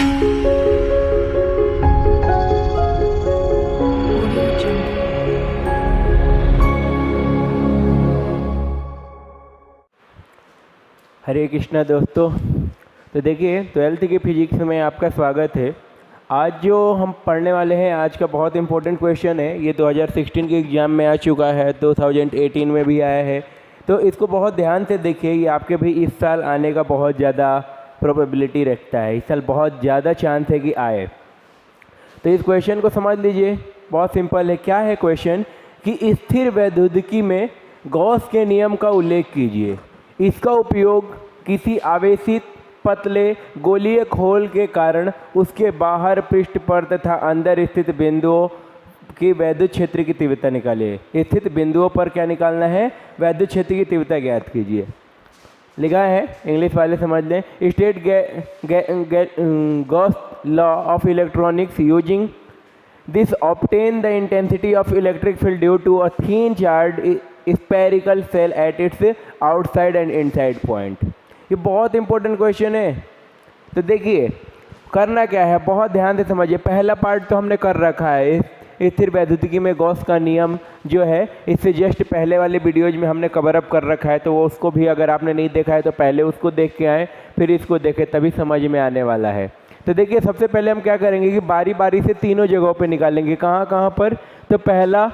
हरे कृष्णा दोस्तों। तो देखिए 12th की फिजिक्स में आपका स्वागत है। आज जो हम पढ़ने वाले हैं, आज का बहुत इंपॉर्टेंट क्वेश्चन है। ये 2016 के एग्ज़ाम में आ चुका है, 2018 में भी आया है। तो इसको बहुत ध्यान से देखिए, ये आपके भी इस साल आने का बहुत ज़्यादा प्रोबेबिलिटी रखता है। इस साल बहुत ज़्यादा चांस है कि आए। तो इस क्वेश्चन को समझ लीजिए, बहुत सिंपल है। क्या है क्वेश्चन कि स्थिर वैद्युतिकी में गॉस के नियम का उल्लेख कीजिए। इसका उपयोग किसी आवेशित पतले गोलीय खोल के कारण उसके बाहर पृष्ठ पर तथा अंदर स्थित बिंदुओं की वैद्युत क्षेत्र की तीव्रता निकालिए। स्थित बिंदुओं पर क्या निकालना है? वैद्युत क्षेत्र की तीव्रता ज्ञात कीजिए। लिखा है, इंग्लिश वाले समझ लें। State Gauss law of electronics using this obtain the intensity of electric field due to a thin charge spherical shell at its outside and inside point. ये बहुत इंपॉर्टेंट क्वेश्चन है। तो देखिए करना क्या है, बहुत ध्यान से समझिए। पहला पार्ट तो हमने कर रखा है, स्थिर वैद्युतिकी में गॉस का नियम जो है, इससे जस्ट पहले वाले वीडियोज में हमने कवर अप कर रखा है। तो वो उसको भी अगर आपने नहीं देखा है तो पहले उसको देख के आए, फिर इसको देखें, तभी समझ में आने वाला है। तो देखिए सबसे पहले हम क्या करेंगे कि बारी बारी से तीनों जगहों पे निकालेंगे। कहाँ कहाँ पर? तो पहला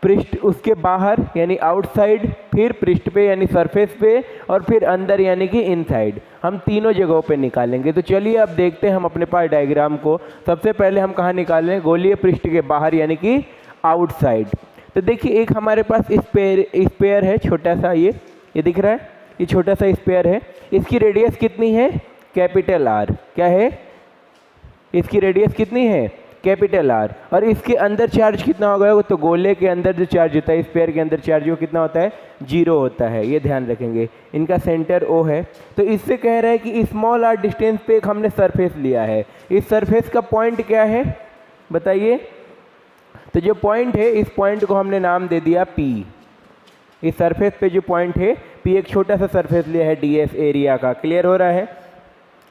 पृष्ठ, उसके बाहर यानी आउटसाइड, फिर पृष्ठ पे यानी सरफेस पे, और फिर अंदर यानी कि इनसाइड। हम तीनों जगहों पे निकालेंगे। तो चलिए अब देखते हैं हम अपने पास डायग्राम को। सबसे पहले हम कहाँ निकालें? गोलीय पृष्ठ के बाहर यानी कि आउटसाइड। तो देखिए एक हमारे पास स्पेयर है, छोटा सा, ये दिख रहा है, ये छोटा सा स्पेयर है। इसकी रेडियस कितनी है? Capital R. क्या है? इसकी रेडियस कितनी है? Capital R. और इसके अंदर चार्ज कितना होगा? तो गोले के अंदर जो चार्ज होता है, स्पेयर के अंदर चार्ज वो कितना होता है? 0 होता है। ये ध्यान रखेंगे। इनका सेंटर O है। तो इससे कह रहा है कि स्मॉल आर डिस्टेंस पे एक हमने सरफेस लिया है। इस सरफेस का पॉइंट क्या है बताइए? तो जो पॉइंट है, इस पॉइंट को हमने नाम दे दिया P। इस सरफेस पे जो पॉइंट है P, एक छोटा सा सरफेस लिया है ds एरिया का। क्लियर हो रहा है?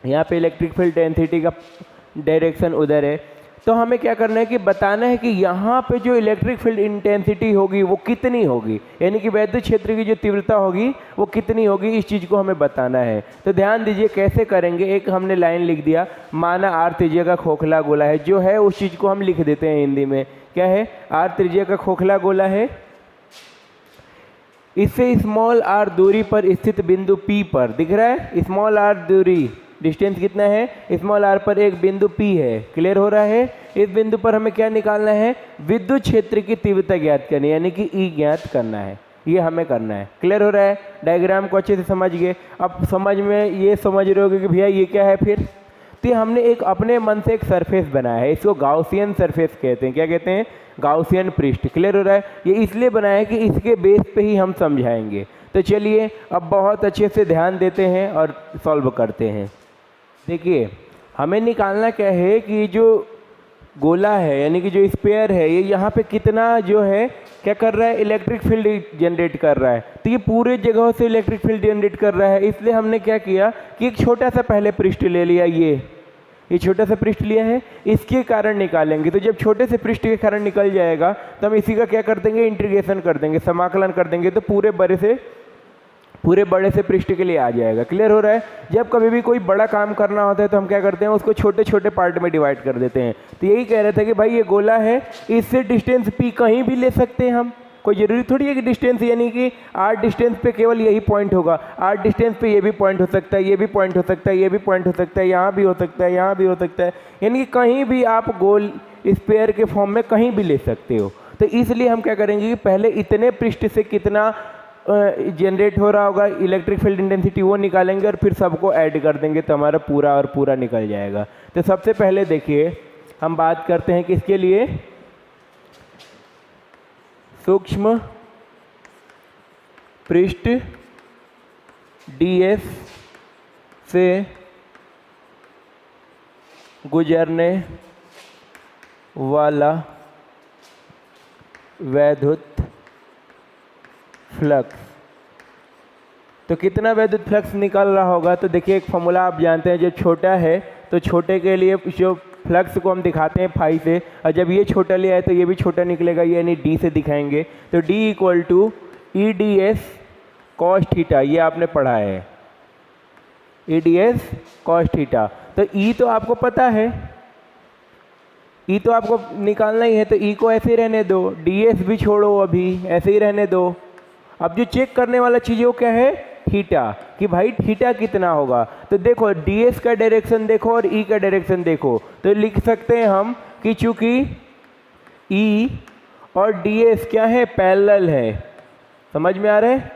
यहाँ पे इलेक्ट्रिक फील्ड डेंसिटी का डायरेक्शन उधर है। तो हमें क्या करना है कि बताना है कि यहाँ पे जो इलेक्ट्रिक फील्ड इंटेंसिटी होगी वो कितनी होगी, यानी कि वैद्युत क्षेत्र की जो तीव्रता होगी वो कितनी होगी, इस चीज़ को हमें बताना है। तो ध्यान दीजिए कैसे करेंगे। एक हमने लाइन लिख दिया, माना r त्रिज्या का खोखला गोला है, जो है उस चीज़ को हम लिख देते हैं हिंदी में। क्या है? r त्रिज्या का खोखला गोला है। इससे स्मॉल r दूरी पर स्थित बिंदु P पर, दिख रहा है स्मॉल r दूरी, डिस्टेंस कितना है? स्मॉल r पर एक बिंदु P है। क्लियर हो रहा है? इस बिंदु पर हमें क्या निकालना है? विद्युत क्षेत्र की तीव्रता ज्ञात करनी है, यानी कि E ज्ञात करना है। ये हमें करना है। क्लियर हो रहा है? डायग्राम को अच्छे से समझ गए। अब समझ में ये समझ रहे होगे कि भैया ये क्या है फिर? तो हमने एक अपने मन से एक सरफेस बनाया है, इसको गाउसियन सरफेस कहते हैं। क्या कहते हैं? गाउसियन पृष्ठ। क्लियर हो रहा है? ये इसलिए बनाया है कि इसके बेस पे ही हम समझाएंगे। तो चलिए अब बहुत अच्छे से ध्यान देते हैं और सॉल्व करते हैं। देखिए हमें निकालना क्या है कि जो गोला है यानी कि जो स्पेयर है, ये यहाँ पे कितना जो है क्या कर रहा है? इलेक्ट्रिक फील्ड जनरेट कर रहा है। तो ये पूरे जगहों से इलेक्ट्रिक फील्ड जनरेट कर रहा है। इसलिए हमने क्या किया कि एक छोटा सा पहले पृष्ठ ले लिया। ये छोटा सा पृष्ठ लिया है, इसके कारण निकालेंगे। तो जब छोटे से पृष्ठ के कारण निकल जाएगा तो हम इसी का क्या कर देंगे? इंटीग्रेशन कर देंगे, समाकलन कर देंगे। तो पूरे बड़े से पृष्ठ के लिए आ जाएगा। क्लियर हो रहा है? जब कभी भी कोई बड़ा काम करना होता है तो हम क्या करते हैं? उसको छोटे छोटे पार्ट में डिवाइड कर देते हैं। तो यही कह रहे थे कि भाई ये गोला है, इससे डिस्टेंस P कहीं भी ले सकते हैं हम। कोई ज़रूरी थोड़ी है कि डिस्टेंस यानी कि r डिस्टेंस पे केवल यही पॉइंट होगा। r डिस्टेंस पे ये भी पॉइंट हो सकता है, ये भी पॉइंट हो सकता है, ये भी पॉइंट हो सकता है, यहाँ भी हो सकता है, यहाँ भी हो सकता है। यानी कि कहीं भी आप गोल स्पेयर के फॉर्म में कहीं भी ले सकते हो। तो इसलिए हम क्या करेंगे कि पहले इतने पृष्ठ से कितना जनरेट हो रहा होगा इलेक्ट्रिक फील्ड इंटेंसिटी, वो निकालेंगे और फिर सबको ऐड कर देंगे, तो हमारा पूरा और पूरा निकल जाएगा। तो सबसे पहले देखिए हम बात करते हैं किसके लिए? सूक्ष्म पृष्ठ ds से गुजरने वाला वैद्युत फ्लक्स। तो कितना वैद्युत फ्लक्स निकल रहा होगा? तो देखिए एक फॉर्मूला आप जानते हैं, जो छोटा है तो छोटे के लिए जो फ्लक्स को हम दिखाते हैं फाई से, और जब ये छोटा ले आए तो ये भी छोटा निकलेगा, यानी डी से दिखाएंगे। तो D equal to E D S cos theta, ये आपने पढ़ा है, E D S cos theta. तो ई तो आपको पता है, ई तो आपको निकालना ही है, तो ई को ऐसे ही रहने दो, डी एस भी छोड़ो, अभी ऐसे ही रहने दो। अब जो चेक करने वाला चीज़ वो क्या है, थीटा, कि भाई थीटा कितना होगा। तो देखो डी एस का डायरेक्शन देखो और ई का डायरेक्शन देखो, तो लिख सकते हैं हम कि चूंकि ई और डी एस क्या है, पैरेलल है। समझ में आ रहा है,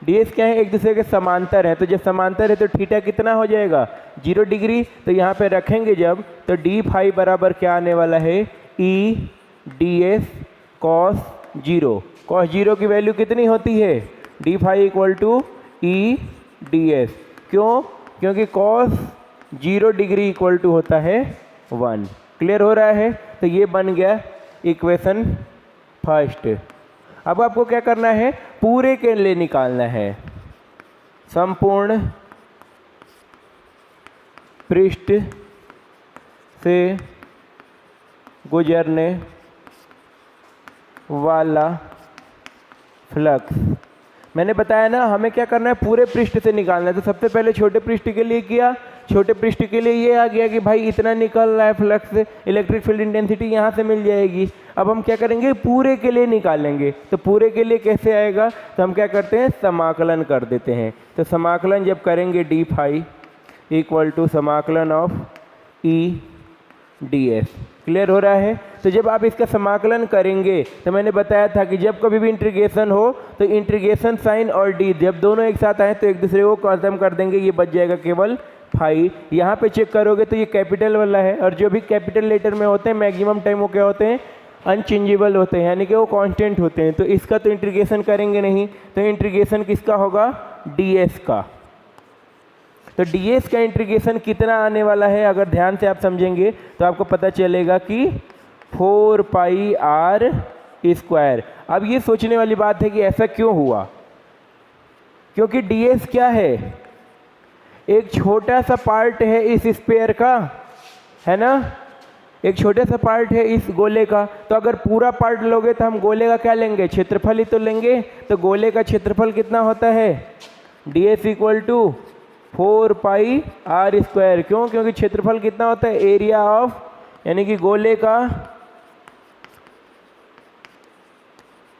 डी एस क्या है, एक दूसरे के समांतर है। तो जब समांतर है तो थीटा कितना हो जाएगा, 0 डिग्री। तो यहाँ पे रखेंगे जब, तो डी फाई बराबर क्या आने वाला है, E D S cos 0। Cos 0 की वैल्यू कितनी होती है, D phi equal to E D S. क्यों, क्योंकि कॉस 0 डिग्री इक्वल टू होता है 1। क्लियर हो रहा है। तो ये बन गया इक्वेशन फर्स्ट। अब आपको क्या करना है, पूरे के लिए निकालना है, संपूर्ण पृष्ठ से गुजरने वाला फ्लक्स। मैंने बताया ना हमें क्या करना है, पूरे पृष्ठ से निकालना है। तो सबसे पहले छोटे पृष्ठ के लिए किया, छोटे पृष्ठ के लिए ये आ गया कि भाई इतना निकल रहा है फ्लक्स, इलेक्ट्रिक फील्ड इंटेंसिटी यहाँ से मिल जाएगी। अब हम क्या करेंगे, पूरे के लिए निकालेंगे। तो पूरे के लिए कैसे आएगा, तो हम क्या करते हैं, समाकलन कर देते हैं। तो समाकलन जब करेंगे डी फाई इक्वल टू समाकलन of E D S. Clear हो रहा है। तो जब आप इसका समाकलन करेंगे, तो मैंने बताया था कि जब कभी भी इंटीग्रेशन हो तो इंटीग्रेशन साइन और डी जब दोनों एक साथ आए तो एक दूसरे को खत्म कर देंगे, ये बच जाएगा केवल फाई। यहाँ पे चेक करोगे तो ये कैपिटल वाला है, और जो भी कैपिटल लेटर में होते हैं मैक्सिमम टाइम वो क्या होते हैं, अनचेंजेबल होते हैं, यानी कि वो कांस्टेंट होते हैं। तो इसका तो इंटीग्रेशन करेंगे नहीं, तो इंटीग्रेशन किसका होगा, डीएस का। तो डीएस का इंटीग्रेशन कितना आने वाला है, अगर ध्यान से आप समझेंगे तो आपको पता चलेगा कि 4 पाई आर स्क्वायर। अब ये सोचने वाली बात है कि ऐसा क्यों हुआ, क्योंकि डीएस क्या है, एक छोटा सा पार्ट है इस स्फीयर का, है ना, एक छोटा सा पार्ट है इस गोले का। तो अगर पूरा पार्ट लोगे तो हम गोले का क्या लेंगे, क्षेत्रफल ही तो लेंगे। तो गोले का क्षेत्रफल कितना होता है, DS equal to 4 pi R square. क्यों, क्योंकि क्षेत्रफल कितना होता है, एरिया ऑफ, यानी कि गोले का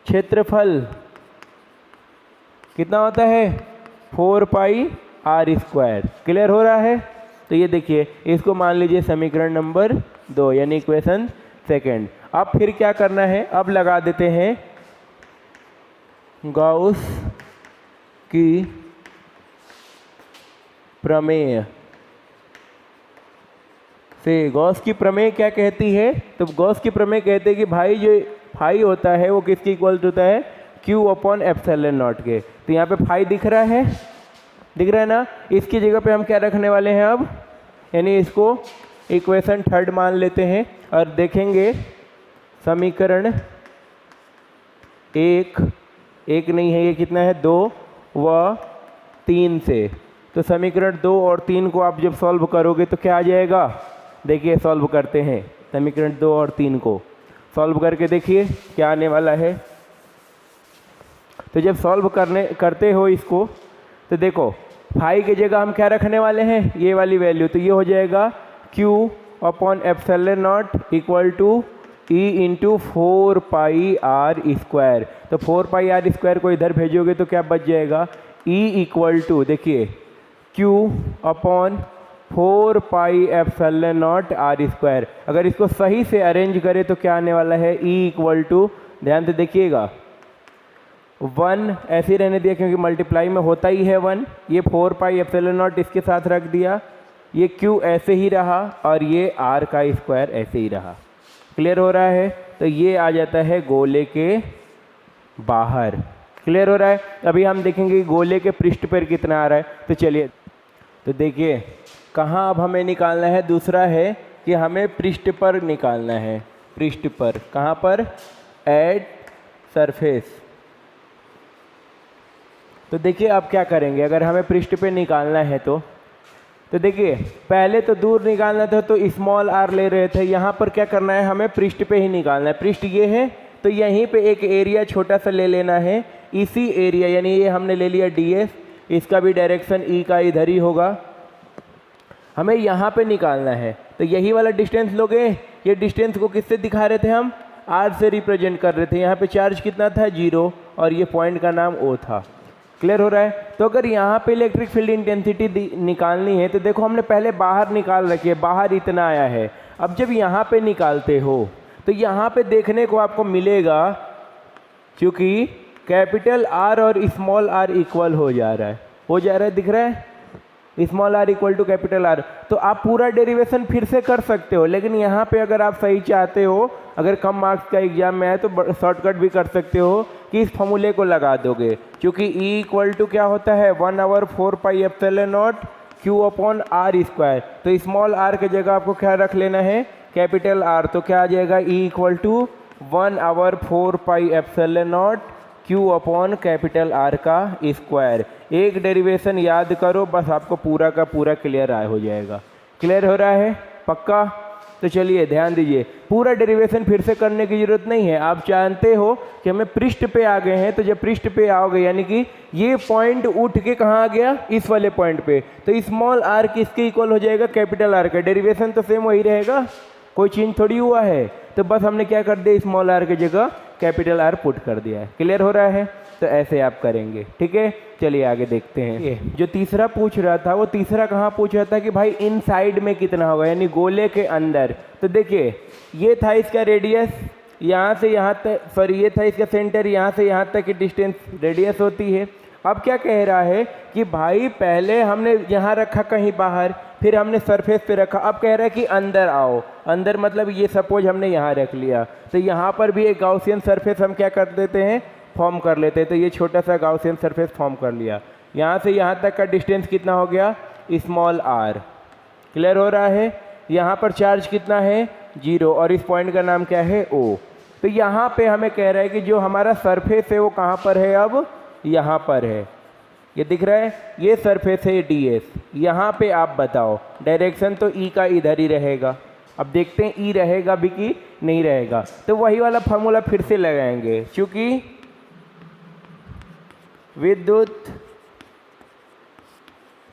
क्षेत्रफल कितना होता है, 4 पाई आर स्क्वायर। क्लियर हो रहा है। तो ये देखिए, इसको मान लीजिए समीकरण नंबर 2 यानी इक्वेशन सेकेंड। अब फिर क्या करना है, अब लगा देते हैं गॉस की प्रमेय से। गॉस की प्रमेय क्या कहती है, तो गॉस की प्रमेय कहते हैं कि भाई जो फाई होता है वो किसके इक्वल होता है, क्यू अपॉन एप्सिलॉन नॉट के। तो यहाँ पे फाई दिख रहा है, दिख रहा है ना। इसकी जगह पे हम क्या रखने वाले हैं अब, यानी इसको इक्वेशन थर्ड मान लेते हैं और देखेंगे समीकरण एक नहीं है, ये कितना है, 2 व 3 से। तो समीकरण 2 और 3 को आप जब सॉल्व करोगे तो क्या आ जाएगा, देखिए सॉल्व करते हैं समीकरण 2 और 3 को सॉल्व करके देखिए क्या आने वाला है। तो जब सॉल्व करते हो इसको, तो देखो फाई की जगह हम क्या रखने वाले हैं, ये वाली वैल्यू। तो ये हो जाएगा Q upon epsilon not equal to E into 4 pi R square. तो 4 पाई आर स्क्वायर को इधर भेजोगे तो क्या बच जाएगा, E इक्वल टू, देखिए Q upon 4 pi epsilon not R square. अगर इसको सही से अरेंज करें तो क्या आने वाला है, E इक्वल टू, ध्यान से देखिएगा, 1 ऐसे ही रहने दिया क्योंकि मल्टीप्लाई में होता ही है 1। ये 4 पाई एप्सिलॉन नॉट इसके साथ रख दिया, ये Q ऐसे ही रहा और ये R का स्क्वायर ऐसे ही रहा। क्लियर हो रहा है। तो ये आ जाता है गोले के बाहर। क्लियर हो रहा है। अभी हम देखेंगे गोले के पृष्ठ पर कितना आ रहा है। तो चलिए, तो देखिए कहाँ अब हमें निकालना है, दूसरा है कि हमें पृष्ठ पर निकालना है। पृष्ठ पर, कहाँ पर, एट सरफेस। तो देखिए अब क्या करेंगे, अगर हमें पृष्ठ पे निकालना है तो तो देखिए पहले तो दूर निकालना था तो स्मॉल आर ले रहे थे, यहाँ पर क्या करना है हमें पृष्ठ पे ही निकालना है। पृष्ठ ये है तो यहीं पे एक एरिया छोटा सा ले लेना है, इसी एरिया यानी ये हमने ले लिया ds, इसका भी डायरेक्शन ई का इधर ही होगा, हमें यहाँ पे निकालना है। तो यही वाला डिस्टेंस लोगे, ये डिस्टेंस को किससे दिखा रहे थे हम, आर से रिप्रेजेंट कर रहे थे। यहाँ पे चार्ज कितना था 0 और ये पॉइंट का नाम O था। क्लियर हो रहा है। तो अगर यहाँ पे इलेक्ट्रिक फील्ड इंटेंसिटी निकालनी है तो देखो हमने पहले बाहर निकाल रखी है, बाहर इतना आया है। अब जब यहाँ पे निकालते हो तो यहाँ पे देखने को आपको मिलेगा क्योंकि कैपिटल आर और स्मॉल आर इक्वल हो जा रहा है, दिख रहा है, small R equal to capital R. तो आप पूरा डेरिवेशन फिर से कर सकते हो, लेकिन यहाँ पे अगर आप सही चाहते हो, अगर कम मार्क्स का एग्जाम में है तो शॉर्टकट भी कर सकते हो कि इस फॉर्मूले को लगा दोगे, क्योंकि E इक्वल टू क्या होता है 1/4πε0 Q/r²। तो स्मॉल आर के जगह आपको क्या रख लेना है, कैपिटल आर। तो क्या आ जाएगा E इक्वल टू 1/4πε0 Q/R²। एक डेरिवेशन याद करो, बस आपको पूरा का पूरा क्लियर हो जाएगा। क्लियर हो रहा है पक्का। तो चलिए ध्यान दीजिए, पूरा डेरिवेशन फिर से करने की जरूरत नहीं है। आप जानते हो कि हमें पृष्ठ पे आ गए हैं, तो जब पृष्ठ पे आओगे यानी कि ये पॉइंट उठ के कहाँ आ गया, इस वाले पॉइंट पे, तो स्मॉल आर किसके इक्वल हो जाएगा, कैपिटल आर का। डेरिवेशन तो सेम वही रहेगा, कोई चेंज थोड़ी हुआ है। तो बस हमने क्या कर दिया, स्मॉल आर की जगह कैपिटल आर पुट कर दिया है। क्लियर हो रहा है। तो ऐसे आप करेंगे, ठीक है। चलिए आगे देखते हैं। ये जो तीसरा पूछ रहा था, वो तीसरा कहाँ पूछ रहा था कि भाई इनसाइड में कितना होगा, यानी गोले के अंदर। तो देखिए ये था इसका रेडियस, यहाँ से यहाँ तक, सॉरी ये था इसका सेंटर, यहाँ से यहाँ तक की डिस्टेंस रेडियस होती है। अब क्या कह रहा है कि भाई पहले हमने यहाँ रखा कहीं बाहर, फिर हमने सरफेस पे रखा, अब कह रहा है कि अंदर आओ। अंदर मतलब ये सपोज हमने यहाँ रख लिया, तो यहाँ पर भी एक गाउसियन सरफेस हम क्या कर देते हैं, फॉर्म कर लेते हैं। तो ये छोटा सा गाउसियन सरफेस फॉर्म कर लिया। यहाँ से यहाँ तक का डिस्टेंस कितना हो गया, स्मॉल आर। क्लियर हो रहा है। यहाँ पर चार्ज कितना है 0 और इस पॉइंट का नाम क्या है O। तो यहाँ पे हमें कह रहा है कि जो हमारा सरफेस है वो कहाँ पर है, अब यहाँ पर है, ये दिख रहा है, ये सरफेस है ds। यहाँ पे आप बताओ, डायरेक्शन तो E का इधर ही रहेगा। अब देखते हैं E रहेगा भी कि नहीं रहेगा। तो वही वाला फार्मूला फिर से लगाएंगे, क्योंकि विद्युत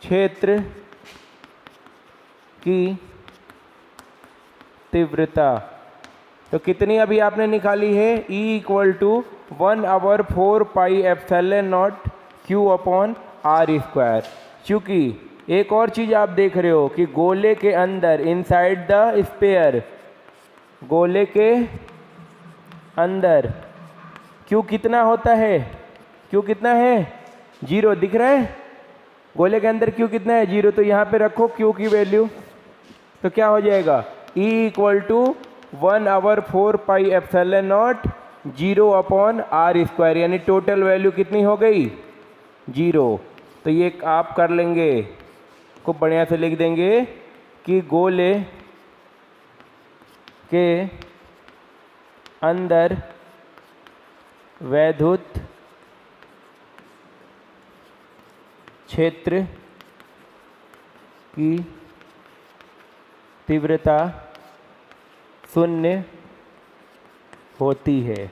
क्षेत्र की तीव्रता तो कितनी अभी आपने निकाली है, E इक्वल टू 1/4πε0 Q/r²। चूँकि एक और चीज़ आप देख रहे हो कि गोले के अंदर, इनसाइड द स्फीयर, गोले के अंदर Q कितना होता है, Q कितना है 0, दिख रहा है। गोले के अंदर Q कितना है 0, तो यहाँ पे रखो Q की वैल्यू, तो क्या हो जाएगा E इक्वल टू 1/4πε0 0/r², यानी टोटल वैल्यू कितनी हो गई 0। तो ये आप कर लेंगे, खूब बढ़िया से लिख देंगे कि गोले के अंदर वैद्युत क्षेत्र की तीव्रता 0 होती है।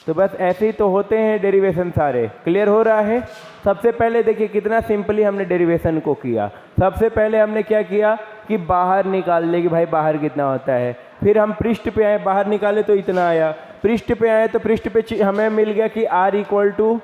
तो बस ऐसे ही तो होते हैं डेरिवेशन सारे। क्लियर हो रहा है। सबसे पहले देखिए कितना सिंपली हमने डेरिवेशन को किया। सबसे पहले हमने क्या किया कि बाहर निकाल ले कि भाई बाहर कितना होता है, फिर हम पृष्ठ पे आए, बाहर निकाले तो इतना आया, पृष्ठ पे आए तो पृष्ठ पे हमें मिल गया कि r equal to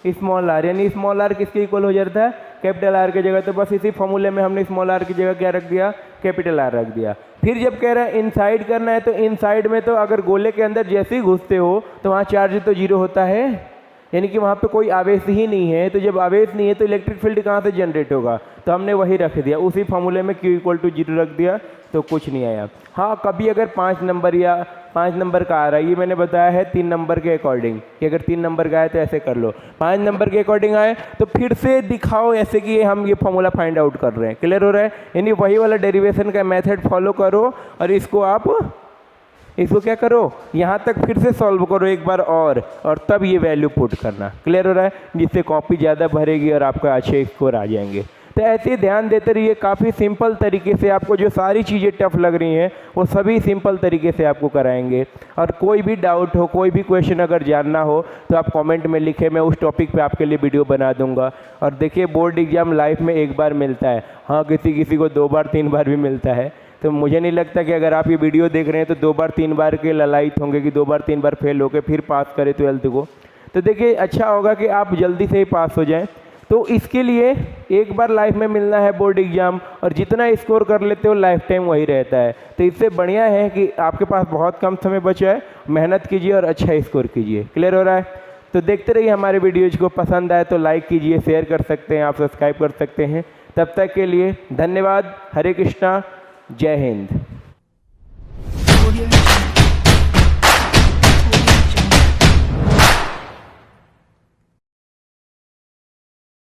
small R, यानी स्मॉल आर किसके इक्वल हो जाता है, कैपिटल आर की जगह। तो बस इसी फॉर्मूले में हमने स्मॉल आर की जगह क्या रख दिया, कैपिटल आर रख दिया। फिर जब कह रहा है इनसाइड करना है, तो इनसाइड में तो अगर गोले के अंदर जैसे ही घुसते हो तो वहाँ चार्ज तो 0 होता है, यानी कि वहाँ पे कोई आवेश ही नहीं है। तो जब आवेश नहीं है तो इलेक्ट्रिक फील्ड कहाँ से जनरेट होगा, तो हमने वही रख दिया, उसी फॉर्मूले में Q इक्वल टू 0 रख दिया, तो कुछ नहीं आया। हाँ, कभी अगर 5 नंबर या 5 नंबर का आ रहा है, ये मैंने बताया है 3 नंबर के अकॉर्डिंग, कि अगर 3 नंबर का आए तो ऐसे कर लो, 5 नंबर के अकॉर्डिंग आए तो फिर से दिखाओ ऐसे कि हम ये फॉर्मूला फाइंड आउट कर रहे हैं। क्लियर हो रहा है। यानी वही वाला डेरिवेशन का मेथड फॉलो करो और इसको क्या करो, यहाँ तक फिर से सॉल्व करो एक बार और तब ये वैल्यू पुट करना। क्लियर हो रहा है, जिससे कॉपी ज़्यादा भरेगी और आपका अच्छे स्कोर आ जाएंगे। तो ऐसे ध्यान देते रहिए, काफ़ी सिंपल तरीके से आपको जो सारी चीज़ें टफ लग रही हैं वो सभी सिंपल तरीके से आपको कराएंगे। और कोई भी डाउट हो, कोई भी क्वेश्चन अगर जानना हो तो आप कमेंट में लिखें, मैं उस टॉपिक पे आपके लिए वीडियो बना दूंगा। और देखिए बोर्ड एग्ज़ाम लाइफ में एक बार मिलता है, हाँ किसी किसी को 2 बार 3 बार भी मिलता है। तो मुझे नहीं लगता कि अगर आप ये वीडियो देख रहे हैं तो 2 बार 3 बार के ललायत होंगे कि 2 बार 3 बार फेल होकर फिर पास करें 12th को। तो देखिए अच्छा होगा कि आप जल्दी से ही पास हो जाएं। तो इसके लिए एक बार लाइफ में मिलना है बोर्ड एग्ज़ाम, और जितना स्कोर कर लेते हो लाइफ टाइम वही रहता है। तो इससे बढ़िया है कि आपके पास बहुत कम समय बचा है, मेहनत कीजिए और अच्छा स्कोर कीजिए। क्लियर हो रहा है? तो देखते रहिए हमारे वीडियोज़ को, पसंद आए तो लाइक कीजिए, शेयर कर सकते हैं, आप सब्सक्राइब कर सकते हैं। तब तक के लिए धन्यवाद। हरे कृष्णा, जय हिंद।